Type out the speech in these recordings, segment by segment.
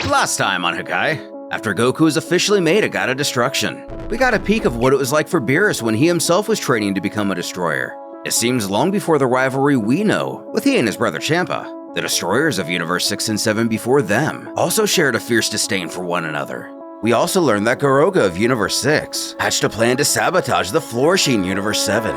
Last time on Hakai, after Goku is officially made a god of destruction, we got a peek of what it was like for Beerus when he himself was training to become a destroyer. It seems long before the rivalry we know, with he and his brother Champa, the destroyers of Universe 6 and 7 before them also shared a fierce disdain for one another. We also learned that Goroga of Universe 6 hatched a plan to sabotage the flourishing Universe 7.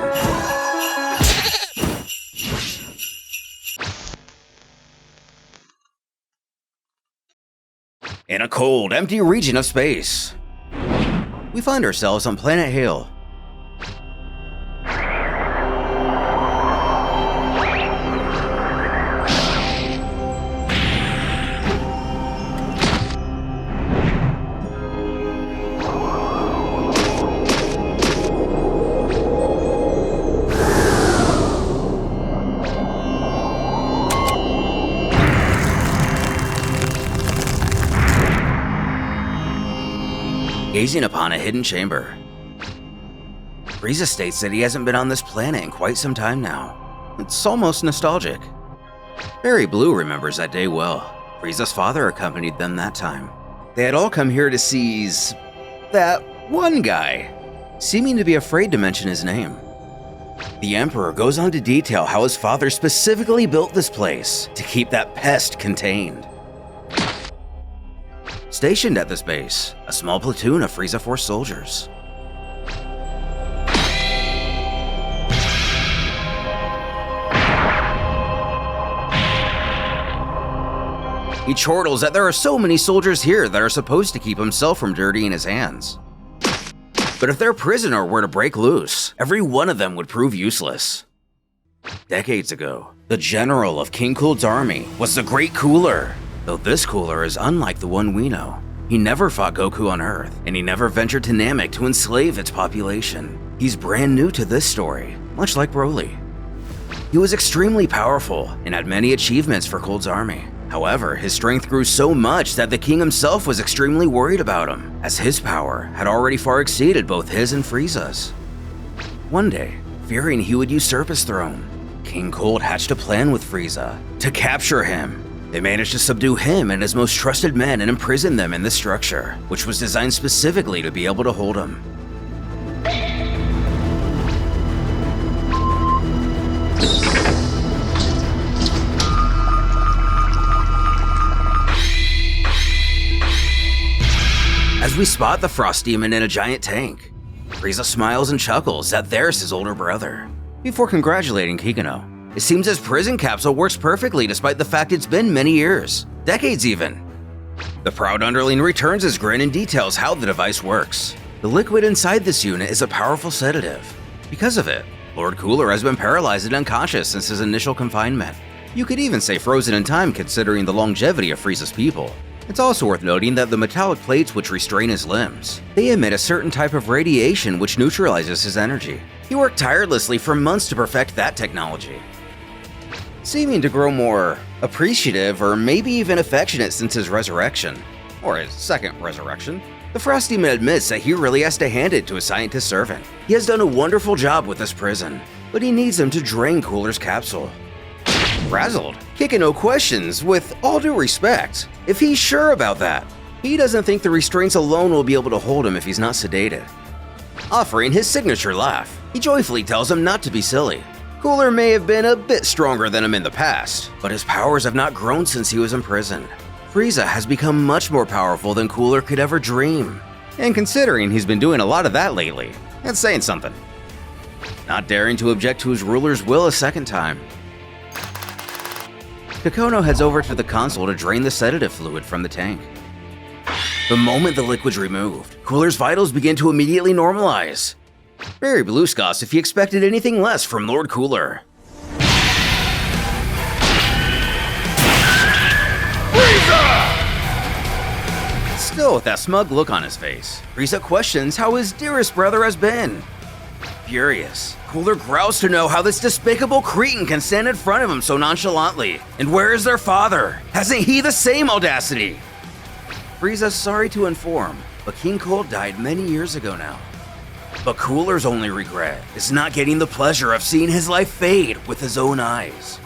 In a cold, empty region of space, we find ourselves on planet Hale. Gazing upon a hidden chamber, Frieza states that he hasn't been on this planet in quite some time now. It's almost nostalgic. Very Blue remembers that day well. Frieza's father accompanied them that time. They had all come here to seize that one guy, seeming to be afraid to mention his name. The Emperor goes on to detail how his father specifically built this place to keep that pest contained. Stationed at this base, a small platoon of Frieza Force soldiers. He chortles that there are so many soldiers here that are supposed to keep himself from dirtying his hands. But if their prisoner were to break loose, every one of them would prove useless. Decades ago, the general of King Cool's army was the Great Cooler. Though this Cooler is unlike the one we know. He never fought Goku on Earth, and he never ventured to Namek to enslave its population. He's brand new to this story, much like Broly. He was extremely powerful and had many achievements for Cold's army. However, his strength grew so much that the king himself was extremely worried about him, as his power had already far exceeded both his and Frieza's. One day, fearing he would usurp his throne, King Cold hatched a plan with Frieza to capture him. They managed to subdue him and his most trusted men and imprison them in this structure, which was designed specifically to be able to hold him. As we spot the Frost Demon in a giant tank, Frieza smiles and chuckles that there's his older brother, before congratulating Kikuno. It seems his prison capsule works perfectly despite the fact it's been many years, decades even. The proud underling returns his grin and details how the device works. The liquid inside this unit is a powerful sedative. Because of it, Lord Cooler has been paralyzed and unconscious since his initial confinement. You could even say frozen in time considering the longevity of Frieza's people. It's also worth noting that the metallic plates which restrain his limbs, they emit a certain type of radiation which neutralizes his energy. He worked tirelessly for months to perfect that technology. Seeming to grow more appreciative or maybe even affectionate since his resurrection, or his second resurrection, the Frost Demon admits that he really has to hand it to his scientist servant. He has done a wonderful job with this prison, but he needs him to drain Cooler's capsule. Frazzled, Kikuno questions, with all due respect, if he's sure about that. He doesn't think the restraints alone will be able to hold him if he's not sedated. Offering his signature laugh, he joyfully tells him not to be silly. Cooler may have been a bit stronger than him in the past, but his powers have not grown since he was imprisoned. Frieza has become much more powerful than Cooler could ever dream. And considering he's been doing a lot of that lately, that's saying something. Not daring to object to his ruler's will a second time, Kikuno heads over to the console to drain the sedative fluid from the tank. The moment the liquid's removed, Cooler's vitals begin to immediately normalize. Very Blue scoffs if he expected anything less from Lord Cooler. Frieza! Still with that smug look on his face, Frieza questions how his dearest brother has been. Furious, Cooler growls to know how this despicable cretin can stand in front of him so nonchalantly. And where is their father? Hasn't he the same audacity? Frieza's sorry to inform, but King Cold died many years ago now. But Cooler's only regret is not getting the pleasure of seeing his life fade with his own eyes.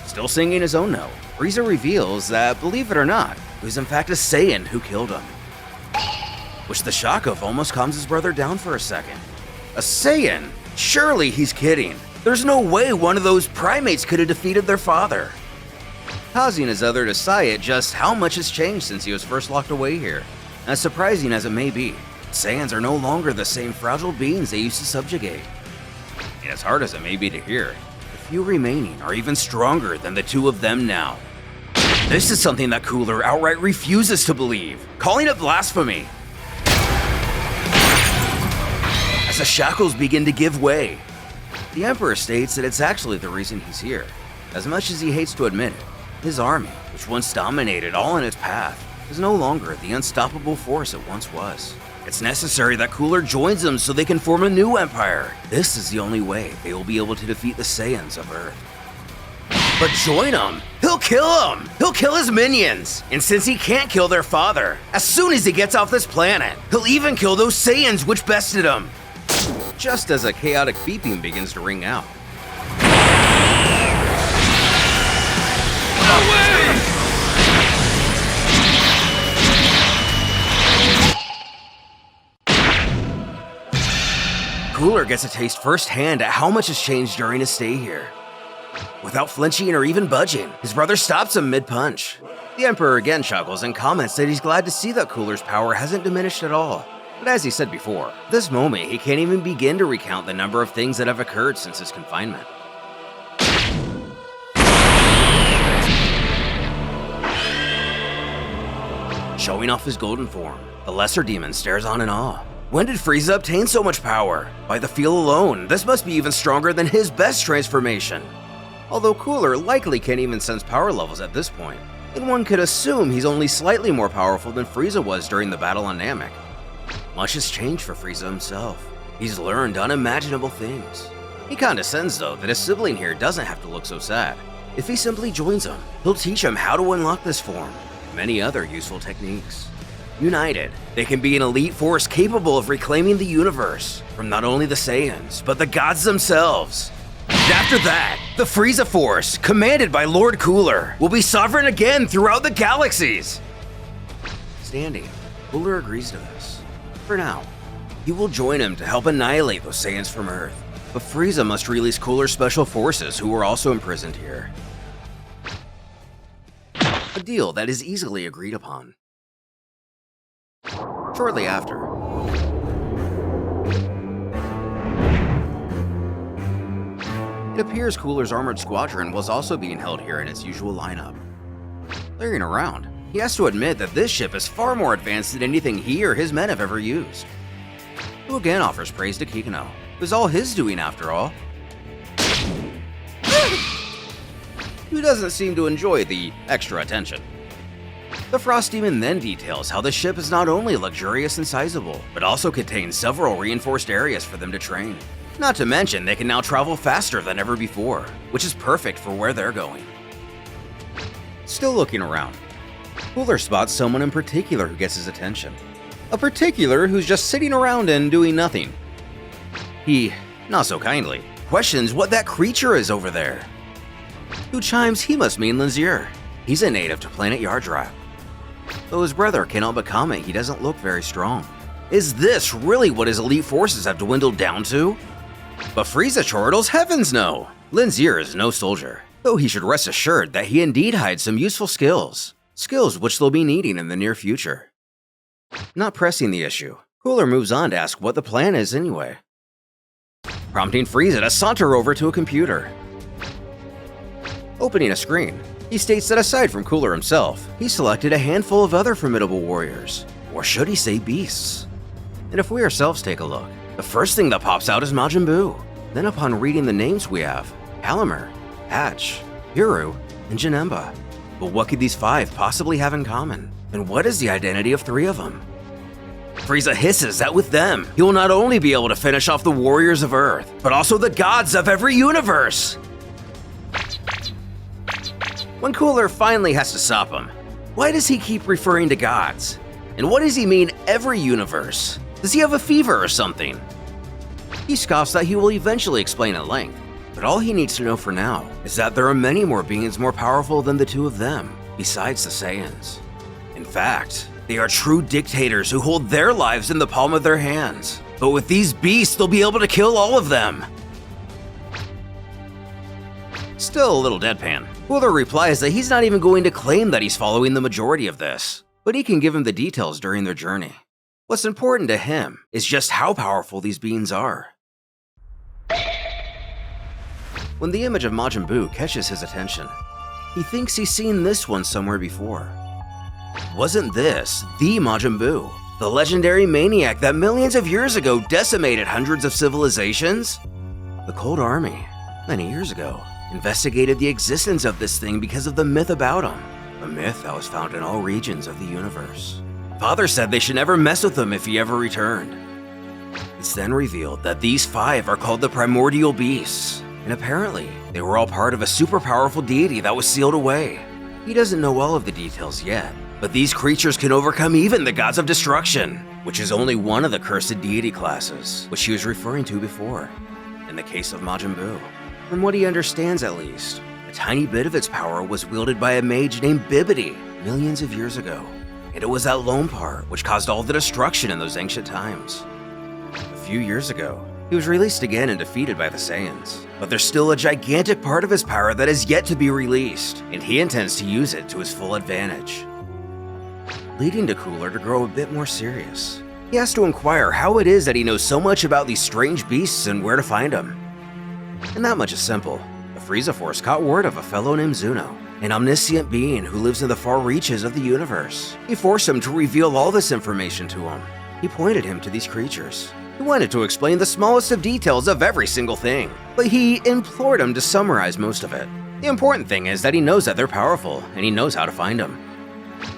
Still singing his own note, Frieza reveals that, believe it or not, it was in fact a Saiyan who killed him. Which the shock of almost calms his brother down for a second. A Saiyan? Surely he's kidding. There's no way one of those primates could have defeated their father. Causing his other to sigh at just how much has changed since he was first locked away here. As surprising as it may be, Saiyans are no longer the same fragile beings they used to subjugate. And as hard as it may be to hear, the few remaining are even stronger than the two of them now. This is something that Cooler outright refuses to believe, calling it blasphemy. As the shackles begin to give way, the Emperor states that it's actually the reason he's here. As much as he hates to admit it, his army, which once dominated all in its path, is no longer the unstoppable force it once was. It's necessary that Cooler joins them so they can form a new empire. This is the only way they will be able to defeat the Saiyans of Earth. But join him! He'll kill him! He'll kill his minions! And since he can't kill their father, as soon as he gets off this planet, he'll even kill those Saiyans which bested him! Just as a chaotic beeping begins to ring out. Cooler gets a taste firsthand at how much has changed during his stay here. Without flinching or even budging, his brother stops him mid-punch. The Emperor again chuckles and comments that he's glad to see that Cooler's power hasn't diminished at all. But as he said before, at this moment he can't even begin to recount the number of things that have occurred since his confinement. Showing off his golden form, the lesser demon stares on in awe. When did Frieza obtain so much power? By the feel alone, this must be even stronger than his best transformation. Although Cooler likely can't even sense power levels at this point, and one could assume he's only slightly more powerful than Frieza was during the battle on Namek. Much has changed for Frieza himself. He's learned unimaginable things. He condescends though that his sibling here doesn't have to look so sad. If he simply joins him, he'll teach him how to unlock this form, and many other useful techniques. United, they can be an elite force capable of reclaiming the universe from not only the Saiyans, but the gods themselves. And after that, the Frieza Force, commanded by Lord Cooler, will be sovereign again throughout the galaxies. Standing, Cooler agrees to this. For now, he will join him to help annihilate those Saiyans from Earth, but Frieza must release Cooler's special forces who are also imprisoned here. A deal that is easily agreed upon. Shortly after, it appears Cooler's armored squadron was also being held here in its usual lineup. Clearing around, he has to admit that this ship is far more advanced than anything he or his men have ever used. Who again offers praise to Kikino. It was all his doing after all. Who doesn't seem to enjoy the extra attention. The Frost Demon then details how the ship is not only luxurious and sizable, but also contains several reinforced areas for them to train. Not to mention, they can now travel faster than ever before, which is perfect for where they're going. Still looking around, Cooler spots someone in particular who gets his attention. A particular who's just sitting around and doing nothing. He, not so kindly, questions what that creature is over there. Who chimes he must mean Linzier. He's a native to planet Yardrop. Though his brother cannot but comment he doesn't look very strong. Is this really what his elite forces have dwindled down to? But Frieza chortles heavens no! Linzier is no soldier, though he should rest assured that he indeed hides some useful skills. Skills which they'll be needing in the near future. Not pressing the issue, Cooler moves on to ask what the plan is anyway. Prompting Frieza to saunter over to a computer. Opening a screen, he states that aside from Cooler himself, he selected a handful of other formidable warriors, or should he say beasts. And if we ourselves take a look, the first thing that pops out is Majin Buu. Then upon reading the names we have, Halamer, Hatch, Hiru, and Janemba. But what could these five possibly have in common? And what is the identity of three of them? Frieza hisses that with them, he will not only be able to finish off the warriors of Earth, but also the gods of every universe! When Cooler finally has to stop him, why does he keep referring to gods? And what does he mean every universe? Does he have a fever or something? He scoffs that he will eventually explain at length, but all he needs to know for now is that there are many more beings more powerful than the two of them, besides the Saiyans. fact, they are true dictators who hold their lives in the palm of their hands. But with these beasts, they'll be able to kill all of them. Still a little deadpan. Cooler replies that he's not even going to claim that he's following the majority of this, but he can give him the details during their journey. What's important to him is just how powerful these beings are. When the image of Majin Buu catches his attention, he thinks he's seen this one somewhere before. Wasn't this the Majin Buu, the legendary maniac that millions of years ago decimated hundreds of civilizations? The Cold Army, many years ago, investigated the existence of this thing because of the myth about him, a myth that was found in all regions of the universe. Father said they should never mess with him if he ever returned. It's then revealed that these 5 are called the Primordial Beasts, and apparently they were all part of a super powerful deity that was sealed away. He doesn't know all of the details yet, but these creatures can overcome even the gods of destruction, which is only one of the cursed deity classes, which he was referring to before. In the case of Majin Buu, from what he understands at least, a tiny bit of its power was wielded by a mage named Bibbidi millions of years ago, and it was that lone part which caused all the destruction in those ancient times. A few years ago, he was released again and defeated by the Saiyans, but there's still a gigantic part of his power that is yet to be released, and he intends to use it to his full advantage. Leading to Cooler to grow a bit more serious. He has to inquire how it is that he knows so much about these strange beasts and where to find them. And that much is simple. The Frieza Force caught word of a fellow named Zuno, an omniscient being who lives in the far reaches of the universe. He forced him to reveal all this information to him. He pointed him to these creatures. He wanted to explain the smallest of details of every single thing, but he implored him to summarize most of it. The important thing is that he knows that they're powerful, and he knows how to find them.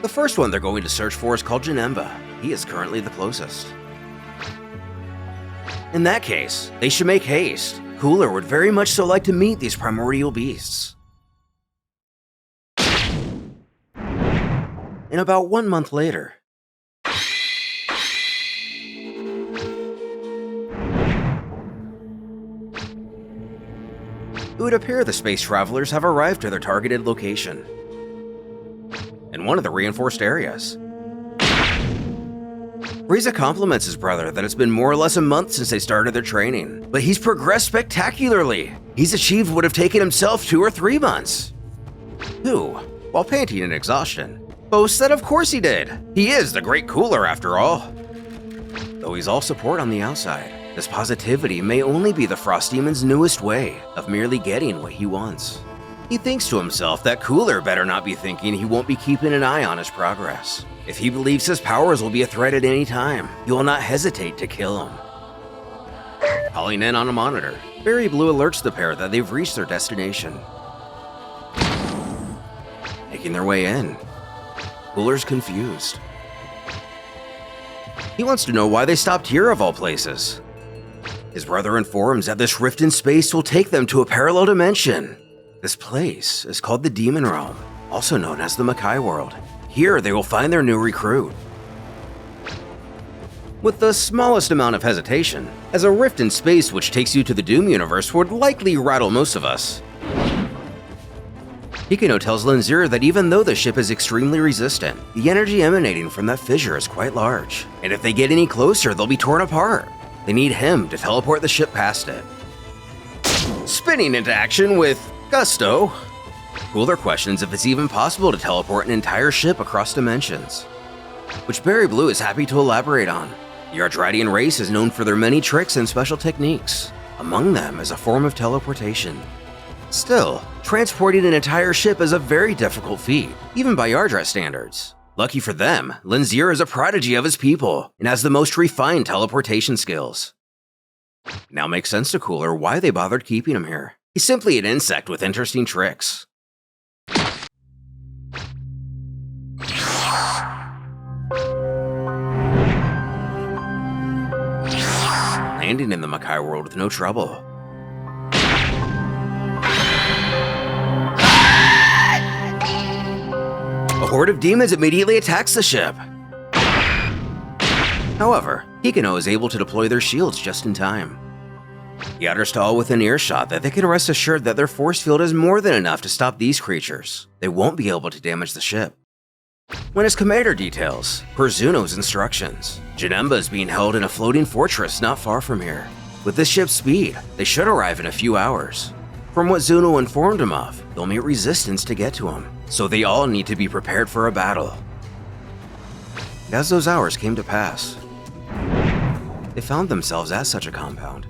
The first one they're going to search for is called Janemba. He is currently the closest. In that case, they should make haste. Cooler would very much so like to meet these primordial beasts. And about 1 month later, it would appear the space travelers have arrived to their targeted location, in one of the reinforced areas. Frieza compliments his brother that it's been more or less a month since they started their training, but he's progressed spectacularly. He's achieved what would have taken himself 2 or 3 months. Who, while panting in exhaustion, boasts that of course he did. He is the great Cooler after all. Though he's all support on the outside, this positivity may only be the Frost Demon's newest way of merely getting what he wants. He thinks to himself that Cooler better not be thinking he won't be keeping an eye on his progress. If he believes his powers will be a threat at any time, he will not hesitate to kill him. Calling in on a monitor, Berry Blue alerts the pair that they've reached their destination. Making their way in, Cooler's confused. He wants to know why they stopped here of all places. His brother informs that this rift in space will take them to a parallel dimension. This place is called the Demon Realm, also known as the Hakai world. Here they will find their new recruit. With the smallest amount of hesitation, as a rift in space which takes you to the Doom universe would likely rattle most of us, Hikino tells Lenzir that even though the ship is extremely resistant, the energy emanating from that fissure is quite large, and if they get any closer, they'll be torn apart. They need him to teleport the ship past it. Spinning into action with gusto, Cooler questions if it's even possible to teleport an entire ship across dimensions, which Berry Blue is happy to elaborate on. The Ardradian race is known for their many tricks and special techniques. Among them is a form of teleportation. Still, transporting an entire ship is a very difficult feat, even by Ardra standards. Lucky for them, Lenzir is a prodigy of his people and has the most refined teleportation skills. Now makes sense to Cooler why they bothered keeping him here. He's simply an insect with interesting tricks. Landing in the Hakai world with no trouble. A horde of demons immediately attacks the ship. However, Hikino is able to deploy their shields just in time. He utters to all within earshot that they can rest assured that their force field is more than enough to stop these creatures. They won't be able to damage the ship. When his commander details, per Zuno's instructions, Janemba is being held in a floating fortress not far from here. With this ship's speed, they should arrive in a few hours. From what Zuno informed him of, they'll meet resistance to get to him, so they all need to be prepared for a battle. And as those hours came to pass, they found themselves at such a compound.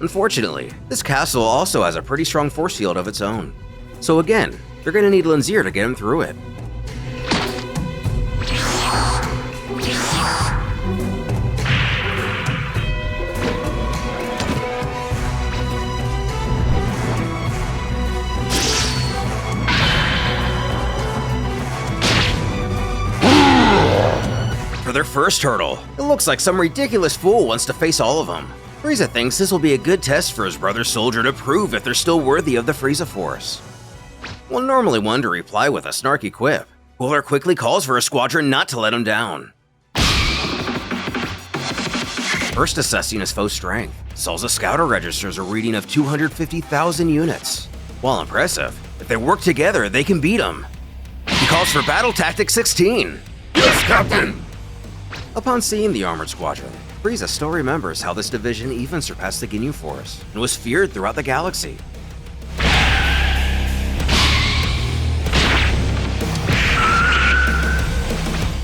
Unfortunately, this castle also has a pretty strong force field of its own. So again, they're gonna need Lenzir to get him through it. For their first hurdle, it looks like some ridiculous fool wants to face all of them. Frieza thinks this will be a good test for his brother's soldier to prove if they're still worthy of the Frieza Force. We'll normally one to reply with a snarky quip. Cooler quickly calls for a squadron not to let him down. First assessing his foe's strength, Salza scouter registers a reading of 250,000 units. While impressive, if they work together, they can beat him. He calls for battle tactic 16. Yes, Captain! Upon seeing the armored squadron, Frieza still remembers how this division even surpassed the Ginyu Force and was feared throughout the galaxy.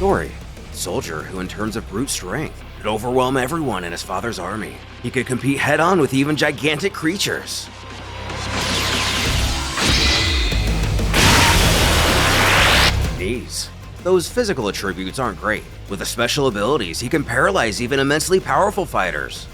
Dory, soldier who in terms of brute strength could overwhelm everyone in his father's army. He could compete head-on with even gigantic creatures. Those physical attributes aren't great. With his special abilities, he can paralyze even immensely powerful fighters.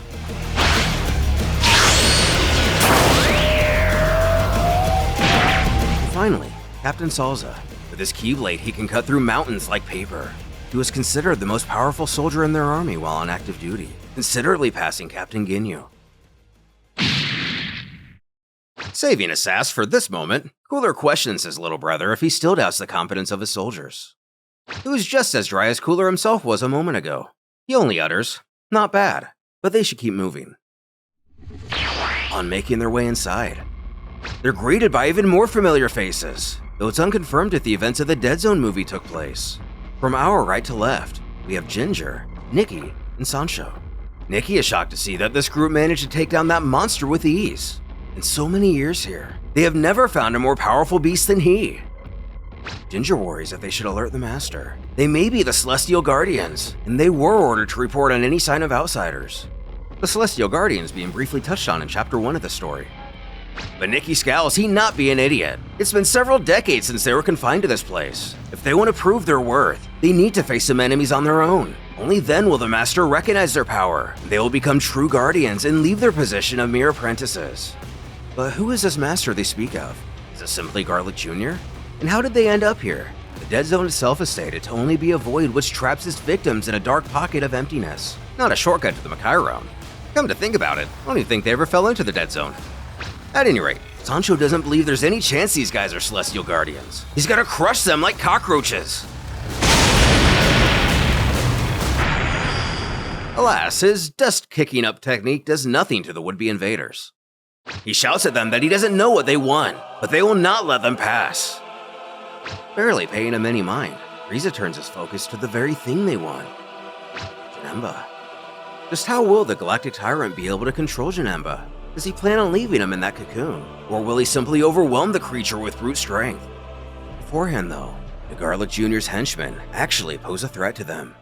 Finally, Captain Salza. With his Keyblade, he can cut through mountains like paper. He was considered the most powerful soldier in their army while on active duty, considerably passing Captain Ginyu. Saving his sass for this moment, Cooler questions his little brother if he still doubts the competence of his soldiers. He was just as dry as Cooler himself was a moment ago. He only utters, "Not bad, but they should keep moving." On making their way inside, they're greeted by even more familiar faces, though it's unconfirmed if the events of the Dead Zone movie took place. From our right to left, we have Ginger, Nikki, and Sancho. Nikki is shocked to see that this group managed to take down that monster with ease. In so many years here, they have never found a more powerful beast than he. Ginger worries that they should alert the Master. They may be the Celestial Guardians, and they were ordered to report on any sign of outsiders. The Celestial Guardians being briefly touched on in Chapter 1 of the story. But Nikki scowls he not be an idiot. It's been several decades since they were confined to this place. If they want to prove their worth, they need to face some enemies on their own. Only then will the Master recognize their power. They will become true Guardians and leave their position of mere apprentices. But who is this Master they speak of? Is it simply Garlic Jr.? And how did they end up here? The Dead Zone itself is stated to only be a void which traps its victims in a dark pocket of emptiness. Not a shortcut to the Makai realm. Come to think about it, I don't even think they ever fell into the Dead Zone. At any rate, Sancho doesn't believe there's any chance these guys are Celestial Guardians. He's gotta crush them like cockroaches. Alas, his dust-kicking up technique does nothing to the would-be invaders. He shouts at them that he doesn't know what they want, but they will not let them pass. Barely paying him any mind, Frieza turns his focus to the very thing they want. Janemba. Just how will the Galactic Tyrant be able to control Janemba? Does he plan on leaving him in that cocoon? Or will he simply overwhelm the creature with brute strength? Beforehand though, the Garlic Jr.'s henchmen actually pose a threat to them.